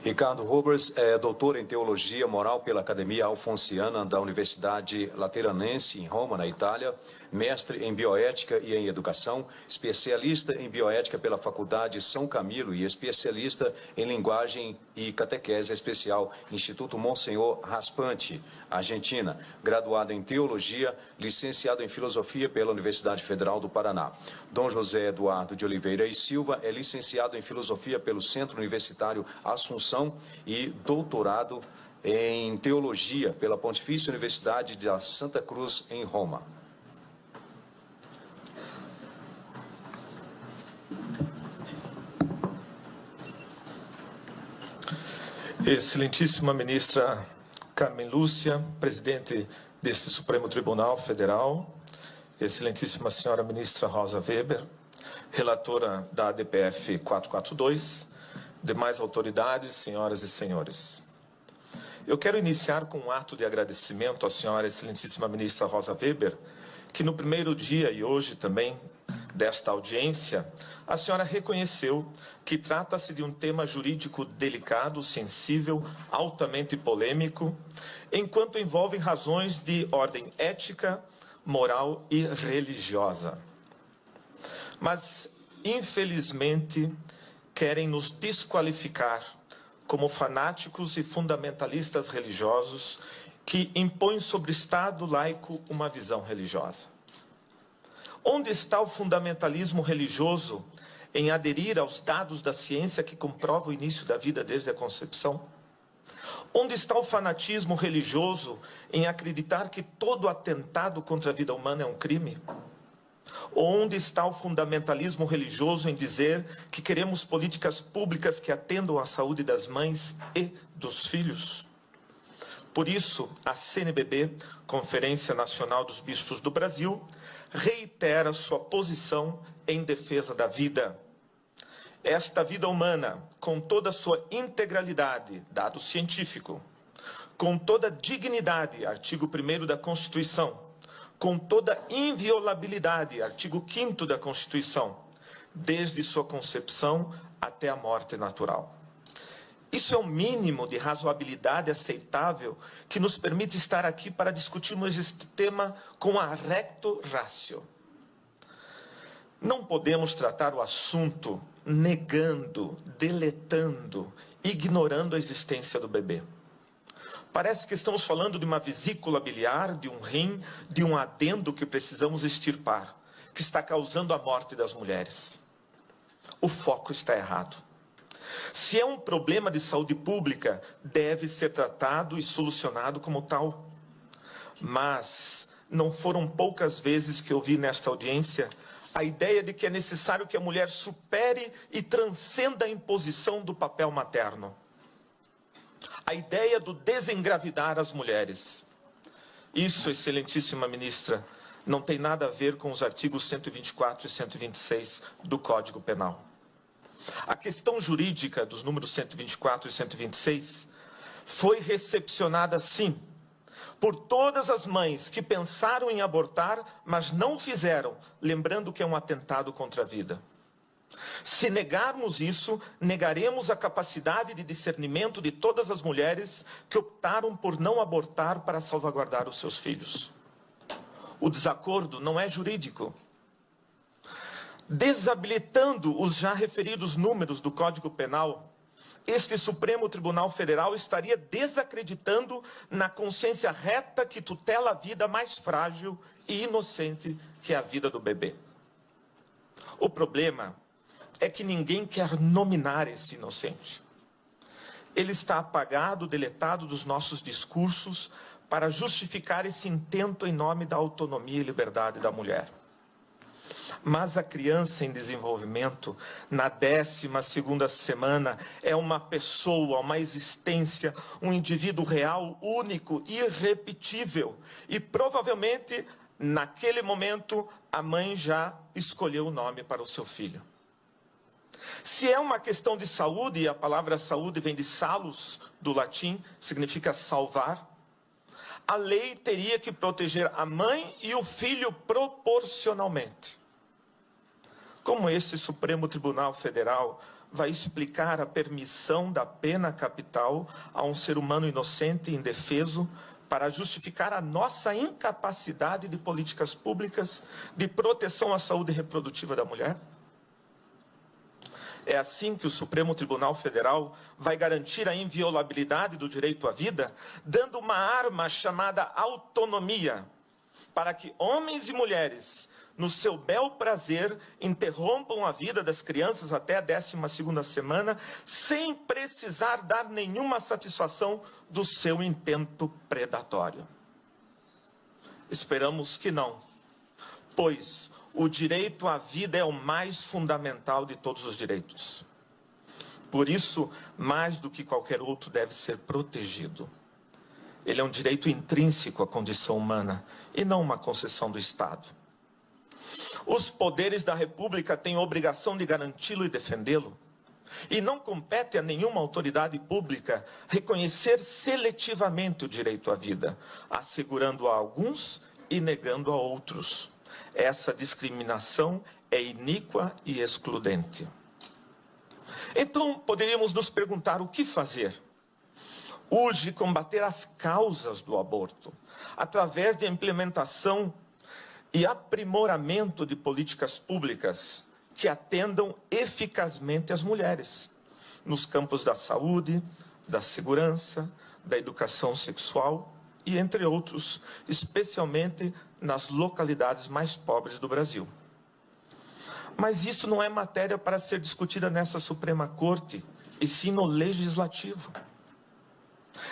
Ricardo Roberts é doutor em Teologia Moral pela Academia Alfonsiana da Universidade Lateranense, em Roma, na Itália, mestre em Bioética e em Educação, especialista em Bioética pela Faculdade São Camilo e especialista em Linguagem e Catequese Especial, Instituto Monsenhor Raspante, Argentina, graduado em Teologia, licenciado em Filosofia pela Universidade Federal do Paraná. Dom José Eduardo de Oliveira e Silva é licenciado em Filosofia pelo Centro Universitário Assunção e doutorado em Teologia pela Pontifícia Universidade da Santa Cruz, em Roma. Excelentíssima ministra Carmen Lúcia, presidente deste Supremo Tribunal Federal, excelentíssima senhora ministra Rosa Weber, relatora da ADPF 442, demais autoridades, senhoras e senhores. Eu quero iniciar com um ato de agradecimento à senhora excelentíssima ministra Rosa Weber, que no primeiro dia e hoje também desta audiência, a senhora reconheceu que trata-se de um tema jurídico delicado, sensível, altamente polêmico, enquanto envolve razões de ordem ética, moral e religiosa. Mas, infelizmente, querem nos desqualificar como fanáticos e fundamentalistas religiosos que impõem sobre o Estado laico uma visão religiosa. Onde está o fundamentalismo religioso em aderir aos dados da ciência que comprova o início da vida desde a concepção? Onde está o fanatismo religioso em acreditar que todo atentado contra a vida humana é um crime? Onde está o fundamentalismo religioso em dizer que queremos políticas públicas que atendam à saúde das mães e dos filhos? Por isso, a CNBB, Conferência Nacional dos Bispos do Brasil, reitera sua posição em defesa da vida. Esta vida humana, com toda a sua integralidade, dado científico, com toda a dignidade, artigo 1º da Constituição, com toda a inviolabilidade, artigo 5º da Constituição, desde sua concepção até a morte natural. Isso é o mínimo de razoabilidade aceitável que nos permite estar aqui para discutirmos este tema com a recto ratio. Não podemos tratar o assunto negando, deletando, ignorando a existência do bebê. Parece que estamos falando de uma vesícula biliar, de um rim, de um adendo que precisamos extirpar, que está causando a morte das mulheres. O foco está errado. Se é um problema de saúde pública, deve ser tratado e solucionado como tal. Mas não foram poucas vezes que eu vi nesta audiência a ideia de que é necessário que a mulher supere e transcenda a imposição do papel materno. A ideia do desengravidar as mulheres. Isso, excelentíssima ministra, não tem nada a ver com os artigos 124 e 126 do Código Penal. A questão jurídica dos números 124 e 126 foi recepcionada, sim, por todas as mães que pensaram em abortar, mas não o fizeram, lembrando que é um atentado contra a vida. Se negarmos isso, negaremos a capacidade de discernimento de todas as mulheres que optaram por não abortar para salvaguardar os seus filhos. O desacordo não é jurídico. Desabilitando os já referidos números do Código Penal, este Supremo Tribunal Federal estaria desacreditando na consciência reta que tutela a vida mais frágil e inocente, que é a vida do bebê. O problema é que ninguém quer nominar esse inocente. Ele está apagado, deletado dos nossos discursos para justificar esse intento em nome da autonomia e liberdade da mulher. Mas a criança em desenvolvimento, na 12ª semana, é uma pessoa, uma existência, um indivíduo real, único, irrepetível. E provavelmente, naquele momento, a mãe já escolheu o nome para o seu filho. Se é uma questão de saúde, e a palavra saúde vem de salus, do latim, significa salvar, a lei teria que proteger a mãe e o filho proporcionalmente. Como este Supremo Tribunal Federal vai explicar a permissão da pena capital a um ser humano inocente e indefeso para justificar a nossa incapacidade de políticas públicas de proteção à saúde reprodutiva da mulher? É assim que o Supremo Tribunal Federal vai garantir a inviolabilidade do direito à vida, dando uma arma chamada autonomia, para que homens e mulheres, no seu bel prazer, interrompam a vida das crianças até a 12ª semana, sem precisar dar nenhuma satisfação do seu intento predatório. Esperamos que não, pois o direito à vida é o mais fundamental de todos os direitos. Por isso, mais do que qualquer outro, deve ser protegido. Ele é um direito intrínseco à condição humana e não uma concessão do Estado. Os poderes da República têm a obrigação de garanti-lo e defendê-lo. E não compete a nenhuma autoridade pública reconhecer seletivamente o direito à vida, assegurando a alguns e negando a outros. Essa discriminação é iníqua e excludente. Então, poderíamos nos perguntar o que fazer? Urge combater as causas do aborto, através de implementação e aprimoramento de políticas públicas que atendam eficazmente as mulheres, nos campos da saúde, da segurança, da educação sexual e entre outros, especialmente nas localidades mais pobres do Brasil. Mas isso não é matéria para ser discutida nessa Suprema Corte, e sim no Legislativo.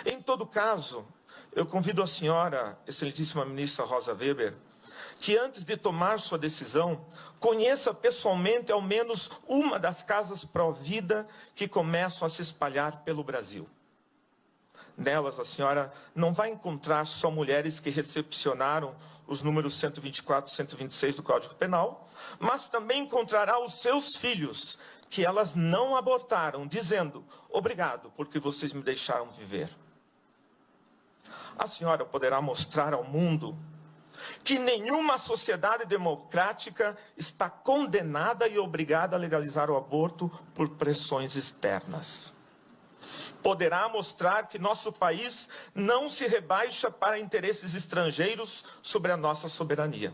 Em todo caso, eu convido a senhora, excelentíssima ministra Rosa Weber, que antes de tomar sua decisão, conheça pessoalmente ao menos uma das casas pró-vida que começam a se espalhar pelo Brasil. Nelas, a senhora não vai encontrar só mulheres que recepcionaram os números 124 e 126 do Código Penal, mas também encontrará os seus filhos, que elas não abortaram, dizendo: obrigado, porque vocês me deixaram viver. A senhora poderá mostrar ao mundo que nenhuma sociedade democrática está condenada e obrigada a legalizar o aborto por pressões externas. Poderá mostrar que nosso país não se rebaixa para interesses estrangeiros sobre a nossa soberania.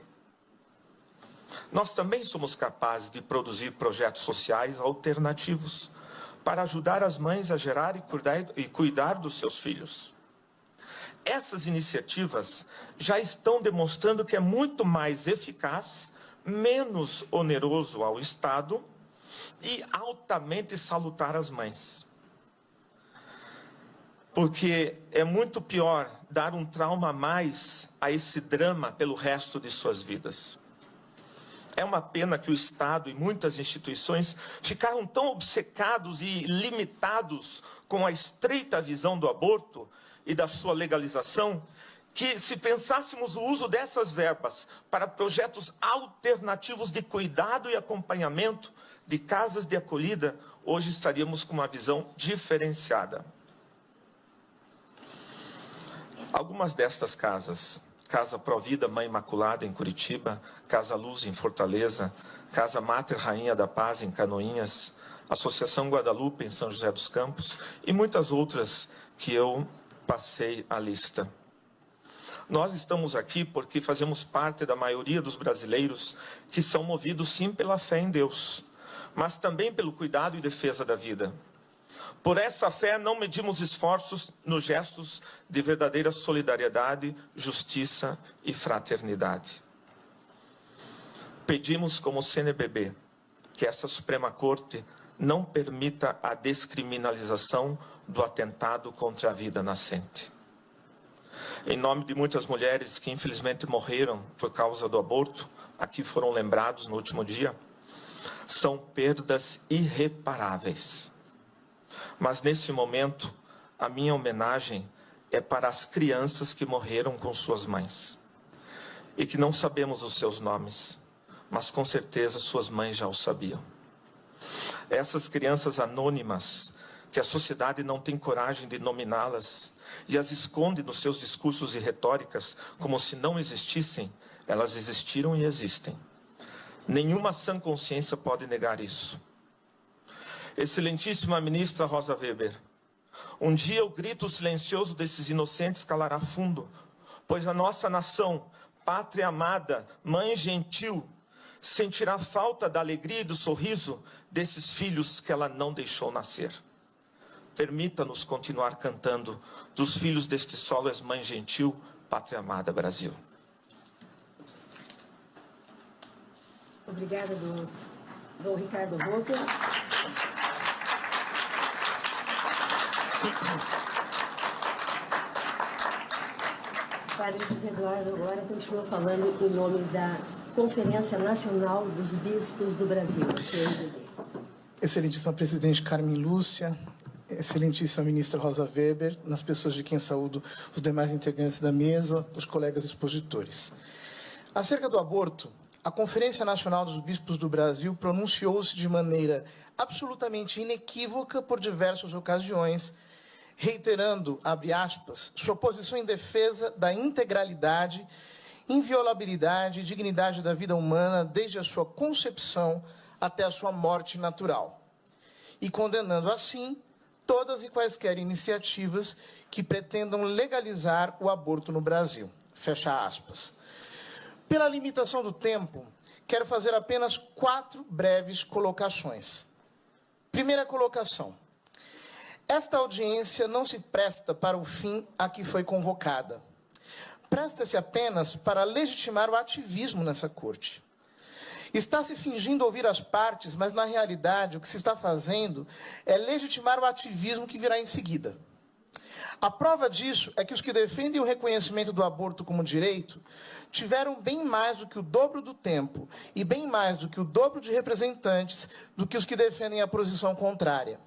Nós também somos capazes de produzir projetos sociais alternativos para ajudar as mães a gerar e cuidar dos seus filhos. Essas iniciativas já estão demonstrando que é muito mais eficaz, menos oneroso ao Estado e altamente salutar às mães. Porque é muito pior dar um trauma a mais a esse drama pelo resto de suas vidas. É uma pena que o Estado e muitas instituições ficaram tão obcecados e limitados com a estreita visão do aborto e da sua legalização, que se pensássemos o uso dessas verbas para projetos alternativos de cuidado e acompanhamento de casas de acolhida, hoje estaríamos com uma visão diferenciada. Algumas destas casas, Casa Provida Mãe Imaculada em Curitiba, Casa Luz em Fortaleza, Casa Mater Rainha da Paz em Canoinhas, Associação Guadalupe em São José dos Campos e muitas outras que eu passei a lista. Nós estamos aqui porque fazemos parte da maioria dos brasileiros que são movidos sim pela fé em Deus, mas também pelo cuidado e defesa da vida. Por essa fé não medimos esforços nos gestos de verdadeira solidariedade, justiça e fraternidade. Pedimos como CNBB que essa Suprema Corte não permita a descriminalização do atentado contra a vida nascente. Em nome de muitas mulheres que infelizmente morreram por causa do aborto, aqui foram lembrados no último dia, são perdas irreparáveis. Mas nesse momento, a minha homenagem é para as crianças que morreram com suas mães. E que não sabemos os seus nomes, mas com certeza suas mães já o sabiam. Essas crianças anônimas, que a sociedade não tem coragem de nominá-las, e as esconde nos seus discursos e retóricas, como se não existissem, elas existiram e existem. Nenhuma sã consciência pode negar isso. Excelentíssima ministra Rosa Weber, um dia o grito silencioso desses inocentes calará fundo, pois a nossa nação, pátria amada, mãe gentil, sentirá falta da alegria e do sorriso desses filhos que ela não deixou nascer. Permita-nos continuar cantando dos filhos deste solo és mãe gentil, pátria amada Brasil. Obrigada, Dom Ricardo Boker. O padre José Eduardo agora continua falando em nome da Conferência Nacional dos Bispos do Brasil, a CNBB. Excelentíssima Presidente Carmen Lúcia, Excelentíssima Ministra Rosa Weber, nas pessoas de quem saúdo os demais integrantes da mesa, os colegas expositores. Acerca do aborto, a Conferência Nacional dos Bispos do Brasil pronunciou-se de maneira absolutamente inequívoca por diversas ocasiões, reiterando, abre aspas, sua posição em defesa da integralidade, inviolabilidade e dignidade da vida humana desde a sua concepção até a sua morte natural, e condenando assim todas e quaisquer iniciativas que pretendam legalizar o aborto no Brasil. Fecha aspas. Pela limitação do tempo, quero fazer apenas 4 breves colocações. Primeira colocação. Esta audiência não se presta para o fim a que foi convocada. Presta-se apenas para legitimar o ativismo nessa corte. Está se fingindo ouvir as partes, mas, na realidade, o que se está fazendo é legitimar o ativismo que virá em seguida. A prova disso é que os que defendem o reconhecimento do aborto como direito tiveram bem mais do que o dobro do tempo e bem mais do que o dobro de representantes do que os que defendem a posição contrária.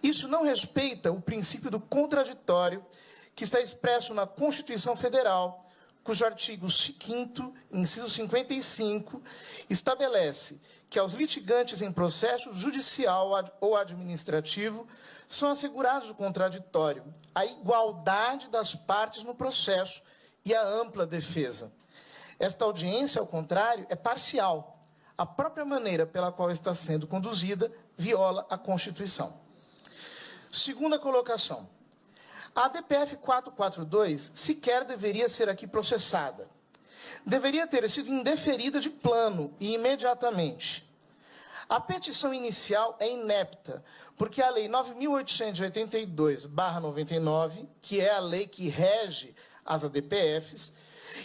Isso não respeita o princípio do contraditório que está expresso na Constituição Federal, cujo artigo 5º, inciso 55, estabelece que aos litigantes em processo judicial ou administrativo são assegurados o contraditório, a igualdade das partes no processo e a ampla defesa. Esta audiência, ao contrário, é parcial. A própria maneira pela qual está sendo conduzida viola a Constituição. Segunda colocação. A ADPF 442 sequer deveria ser aqui processada. Deveria ter sido indeferida de plano e imediatamente. A petição inicial é inepta, porque a Lei 9.882/99, que é a lei que rege as ADPFs,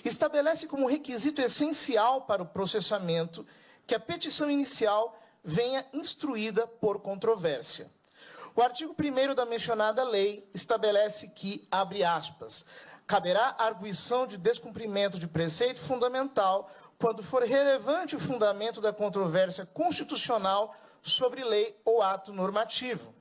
estabelece como requisito essencial para o processamento que a petição inicial venha instruída por controvérsia. O artigo 1º da mencionada lei estabelece que, abre aspas, caberá arguição de descumprimento de preceito fundamental quando for relevante o fundamento da controvérsia constitucional sobre lei ou ato normativo.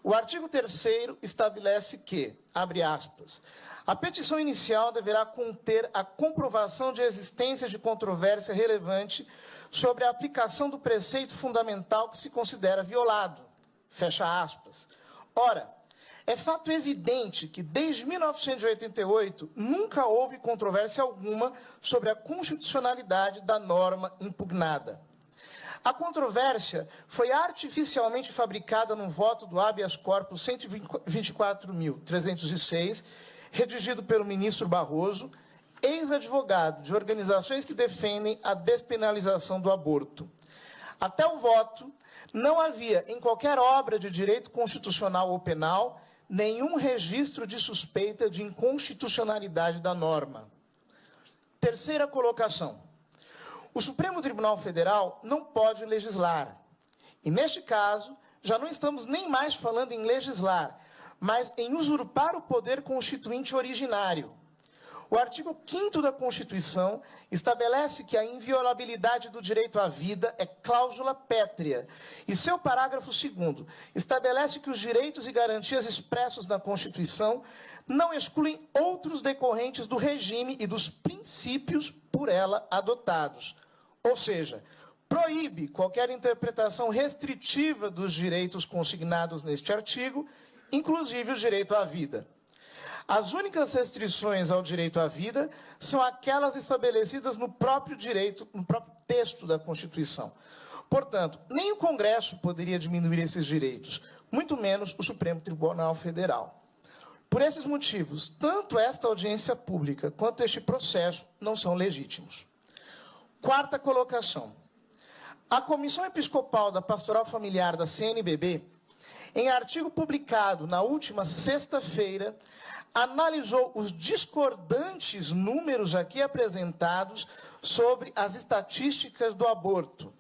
O artigo 3º estabelece que, abre aspas, a petição inicial deverá conter a comprovação de existência de controvérsia relevante sobre a aplicação do preceito fundamental que se considera violado. Fecha aspas. Ora, é fato evidente que desde 1988 nunca houve controvérsia alguma sobre a constitucionalidade da norma impugnada. A controvérsia foi artificialmente fabricada no voto do habeas corpus 124.306, redigido pelo ministro Barroso, ex-advogado de organizações que defendem a despenalização do aborto. Até o voto, não havia, em qualquer obra de direito constitucional ou penal, nenhum registro de suspeita de inconstitucionalidade da norma. Terceira colocação. O Supremo Tribunal Federal não pode legislar. E, neste caso, já não estamos nem mais falando em legislar, mas em usurpar o poder constituinte originário. O artigo 5º da Constituição estabelece que a inviolabilidade do direito à vida é cláusula pétrea, e seu parágrafo 2º estabelece que os direitos e garantias expressos na Constituição não excluem outros decorrentes do regime e dos princípios por ela adotados. Ou seja, proíbe qualquer interpretação restritiva dos direitos consignados neste artigo, inclusive o direito à vida. As únicas restrições ao direito à vida são aquelas estabelecidas no próprio direito, no próprio texto da Constituição. Portanto, nem o Congresso poderia diminuir esses direitos, muito menos o Supremo Tribunal Federal. Por esses motivos, tanto esta audiência pública quanto este processo não são legítimos. Quarta colocação. A Comissão Episcopal da Pastoral Familiar da CNBB, em artigo publicado na última sexta-feira, analisou os discordantes números aqui apresentados sobre as estatísticas do aborto.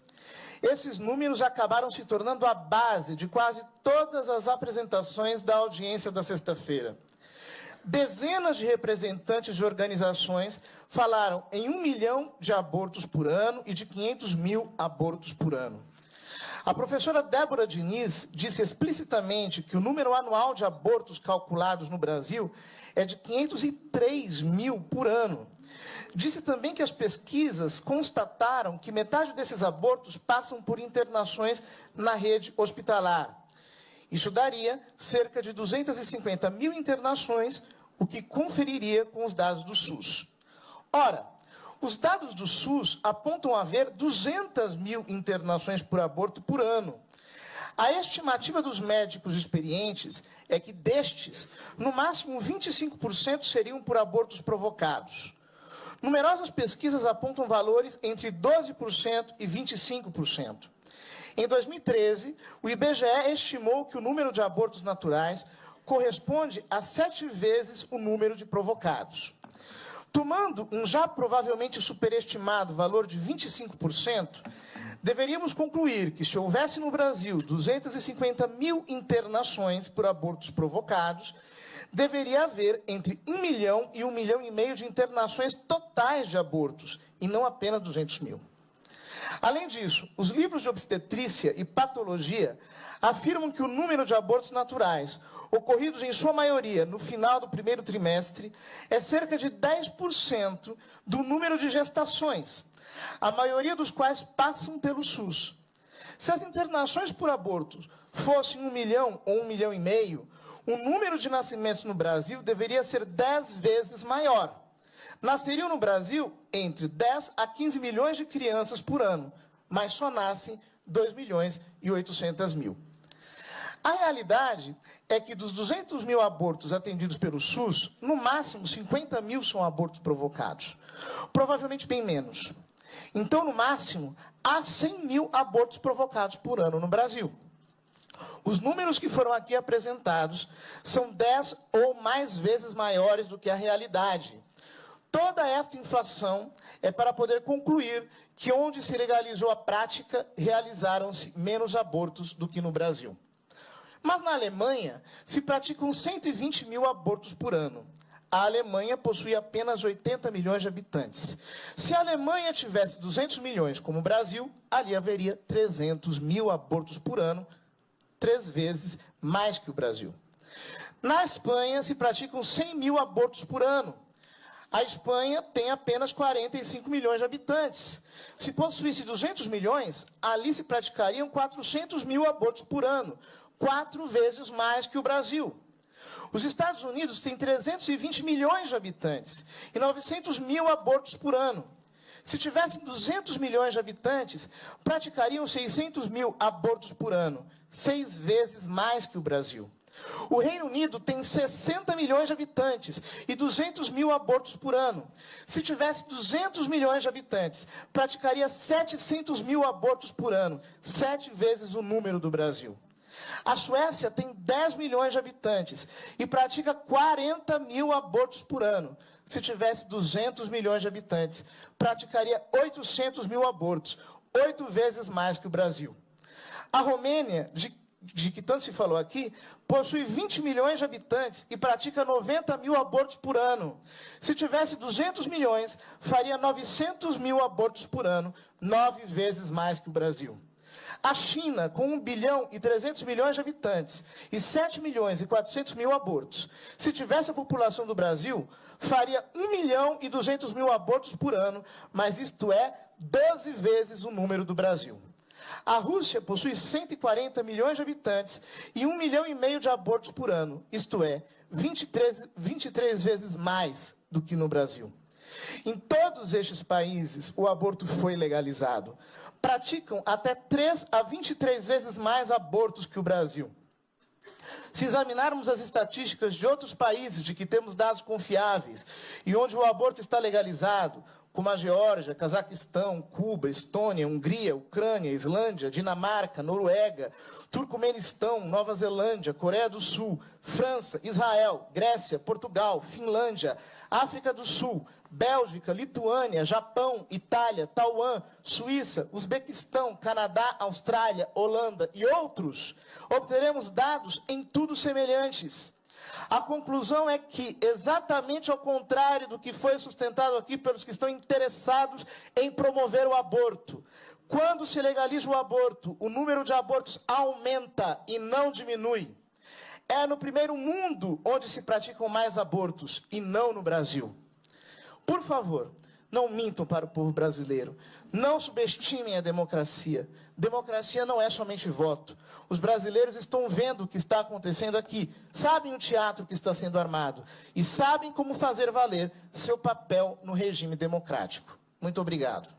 Esses números acabaram se tornando a base de quase todas as apresentações da audiência da sexta-feira. Dezenas de representantes de organizações falaram em 1 milhão de abortos por ano e de 500 mil abortos por ano. A professora Débora Diniz disse explicitamente que o número anual de abortos calculados no Brasil é de 503 mil por ano. Disse também que as pesquisas constataram que metade desses abortos passam por internações na rede hospitalar. Isso daria cerca de 250 mil internações, o que conferiria com os dados do SUS. Ora, os dados do SUS apontam haver 200 mil internações por aborto por ano. A estimativa dos médicos experientes é que destes, no máximo 25% seriam por abortos provocados. Numerosas pesquisas apontam valores entre 12% e 25%. Em 2013, o IBGE estimou que o número de abortos naturais corresponde a 7 vezes o número de provocados. Tomando um já provavelmente superestimado valor de 25%, deveríamos concluir que, se houvesse no Brasil 250 mil internações por abortos provocados, deveria haver entre 1 milhão e 1,5 milhão de internações totais de abortos, e não apenas 200 mil. Além disso, os livros de obstetrícia e patologia afirmam que o número de abortos naturais, ocorridos em sua maioria no final do primeiro trimestre, é cerca de 10% do número de gestações, a maioria dos quais passam pelo SUS. Se as internações por abortos fossem 1 milhão ou 1,5 milhão, o número de nascimentos no Brasil deveria ser 10 vezes maior. Nasceriam no Brasil entre 10 a 15 milhões de crianças por ano, mas só nascem 2 milhões e 800 mil. A realidade é que dos 200 mil abortos atendidos pelo SUS, no máximo 50 mil são abortos provocados. Provavelmente bem menos. Então, no máximo, há 100 mil abortos provocados por ano no Brasil. Os números que foram aqui apresentados são 10 ou mais vezes maiores do que a realidade. Toda esta inflação é para poder concluir que onde se legalizou a prática, realizaram-se menos abortos do que no Brasil. Mas na Alemanha, se praticam 120 mil abortos por ano. A Alemanha possui apenas 80 milhões de habitantes. Se a Alemanha tivesse 200 milhões como o Brasil, ali haveria 300 mil abortos por ano, 3 vezes mais que o Brasil. Na Espanha, se praticam 100 mil abortos por ano. A Espanha tem apenas 45 milhões de habitantes. Se possuísse 200 milhões, ali se praticariam 400 mil abortos por ano, 4 vezes mais que o Brasil. Os Estados Unidos têm 320 milhões de habitantes e 900 mil abortos por ano. Se tivessem 200 milhões de habitantes, praticariam 600 mil abortos por ano, 6 vezes mais que o Brasil. O Reino Unido tem 60 milhões de habitantes e 200 mil abortos por ano. Se tivesse 200 milhões de habitantes, praticaria 700 mil abortos por ano, 7 vezes o número do Brasil. A Suécia tem 10 milhões de habitantes e pratica 40 mil abortos por ano. Se tivesse 200 milhões de habitantes, praticaria 800 mil abortos, 8 vezes mais que o Brasil. A Romênia, de que tanto se falou aqui, possui 20 milhões de habitantes e pratica 90 mil abortos por ano. Se tivesse 200 milhões, faria 900 mil abortos por ano, 9 vezes mais que o Brasil. A China, com 1 bilhão e 300 milhões de habitantes e 7 milhões e 400 mil abortos, se tivesse a população do Brasil, faria 1 milhão e 200 mil abortos por ano, mas isto é 12 vezes o número do Brasil. A Rússia possui 140 milhões de habitantes e 1,5 milhão de abortos por ano, isto é, 23 vezes mais do que no Brasil. Em todos estes países, o aborto foi legalizado. Praticam até 3 a 23 vezes mais abortos que o Brasil. Se examinarmos as estatísticas de outros países de que temos dados confiáveis e onde o aborto está legalizado, como a Geórgia, Cazaquistão, Cuba, Estônia, Hungria, Ucrânia, Islândia, Dinamarca, Noruega, Turcomenistão, Nova Zelândia, Coreia do Sul, França, Israel, Grécia, Portugal, Finlândia, África do Sul, Bélgica, Lituânia, Japão, Itália, Taiwan, Suíça, Uzbequistão, Canadá, Austrália, Holanda e outros, obteremos dados em tudo semelhantes. A conclusão é que, exatamente ao contrário do que foi sustentado aqui pelos que estão interessados em promover o aborto, quando se legaliza o aborto, o número de abortos aumenta e não diminui. É no primeiro mundo onde se praticam mais abortos e não no Brasil. Por favor, não mintam para o povo brasileiro. Não subestimem a democracia. Democracia não é somente voto. Os brasileiros estão vendo o que está acontecendo aqui, sabem o teatro que está sendo armado e sabem como fazer valer seu papel no regime democrático. Muito obrigado.